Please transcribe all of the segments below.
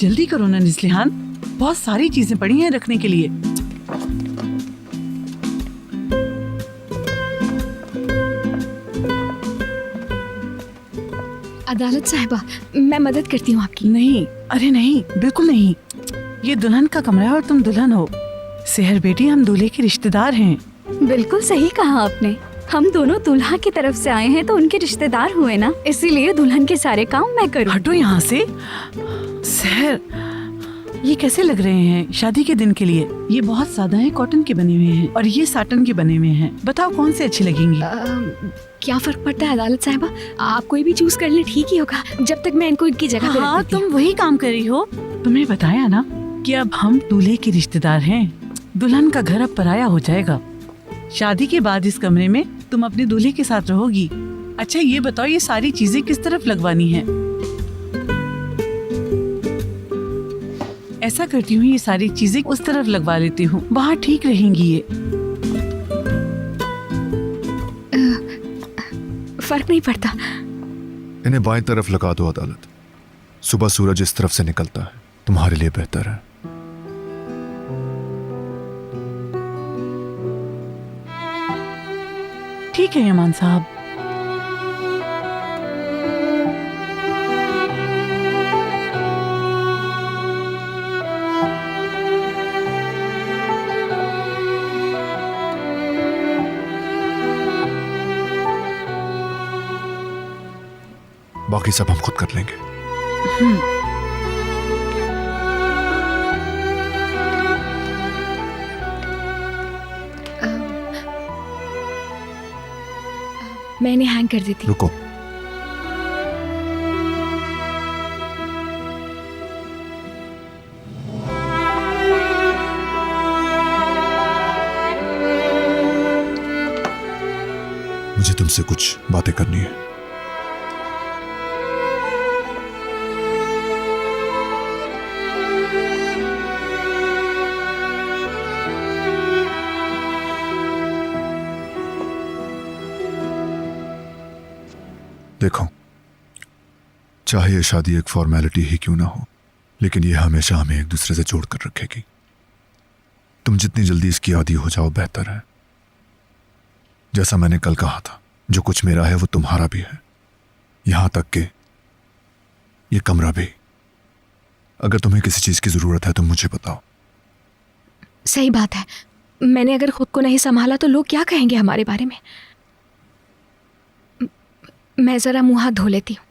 जल्दी करो ना निस्लिहान, बहुत सारी चीजें पड़ी हैं रखने के लिए। अदालत साहिबा, मैं मदद करती हूँ आपकी। नहीं, अरे नहीं, बिल्कुल नहीं। ये दुल्हन का कमरा है और तुम दुल्हन हो। सेहर बेटी, हम दूल्हे के रिश्तेदार हैं। बिल्कुल सही कहा आपने। हम दोनों दुल्हा की तरफ से आए हैं तो उनके रिश्तेदार हुए ना, इसीलिए दुल्हन के सारे काम मैं करूँ। हटो यहाँ से। सेहर, ये कैसे लग रहे हैं शादी के दिन के लिए? ये बहुत सादा है, कॉटन के बने हुए हैं और ये साटन के बने हुए हैं। बताओ कौन से अच्छे लगेंगी? क्या फर्क पड़ता है अदालत साहिबा, आप कोई भी चूज कर ले, ठीक ही होगा, जब तक मैं इनको इनकी जगह पे रख हाँ, देती हूँ। तुम वही काम कर रही हो। तुम्हें बताया ना कि अब हम दूल्हे के रिश्तेदार हैं। दुल्हन का घर अब पराया हो जाएगा। शादी के बाद इस कमरे में तुम अपने दूल्हे के साथ रहोगी। अच्छा ये बताओ, ये सारी चीजें किस तरफ लगवानी है? ऐसा करती हूँ, ये सारी चीजें उस तरफ लगवा लेती हूँ, वहाँ ठीक रहेंगी ये। फर्क नहीं पड़ता। इन्हें बाएं तरफ लगा दो अदालत। सुबह सूरज इस तरफ से निकलता है, तुम्हारे लिए बेहतर है। ठीक है यमान साहब। बाकी सब हम खुद कर लेंगे। मैं इन्हें हैंग कर देती हूँ। रुको, मुझे तुमसे कुछ बातें करनी है। देखो, चाहे ये शादी एक फॉर्मेलिटी ही क्यों ना हो, लेकिन ये हमेशा हमें एक दूसरे से जोड़ कर रखेगी। तुम जितनी जल्दी इसकी आदी हो जाओ बेहतर है। जैसा मैंने कल कहा था, जो कुछ मेरा है वो तुम्हारा भी है, यहां तक कि ये कमरा भी। अगर तुम्हें किसी चीज की जरूरत है तो मुझे बताओ। सही बात है, मैंने अगर खुद को नहीं संभाला तो लोग क्या कहेंगे हमारे बारे में। मैं जरा मुंह हाथ धो लेती हूँ।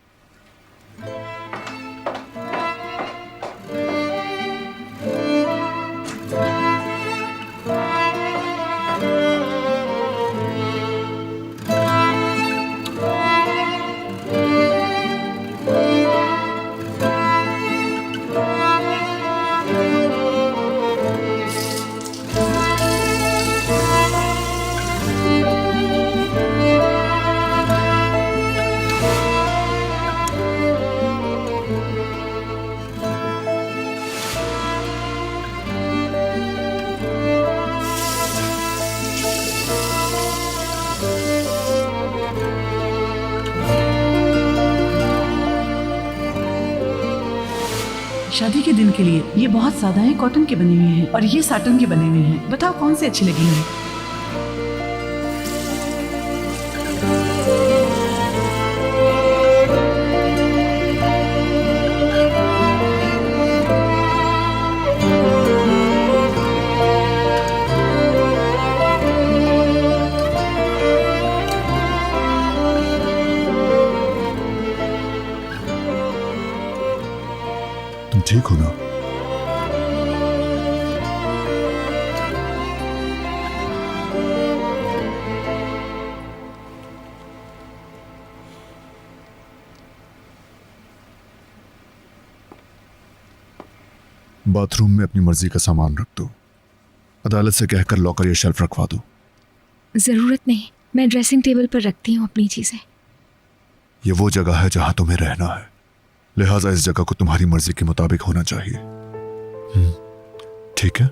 शादी के दिन के लिए ये बहुत सादा है, कॉटन के बने हुए हैं और ये साटन के बने हुए हैं। बताओ कौन से अच्छे लगेंगे? तुम ठीक हो ना? बाथरूम में अपनी मर्जी का सामान रख दो। अदालत से कहकर लॉकर या शेल्फ रखवा दो। जरूरत नहीं, मैं ड्रेसिंग टेबल पर रखती हूँ अपनी चीजें। ये वो जगह है जहां तुम्हें रहना है, लिहाजा इस जगह को तुम्हारी मर्जी के मुताबिक होना चाहिए। ठीक है?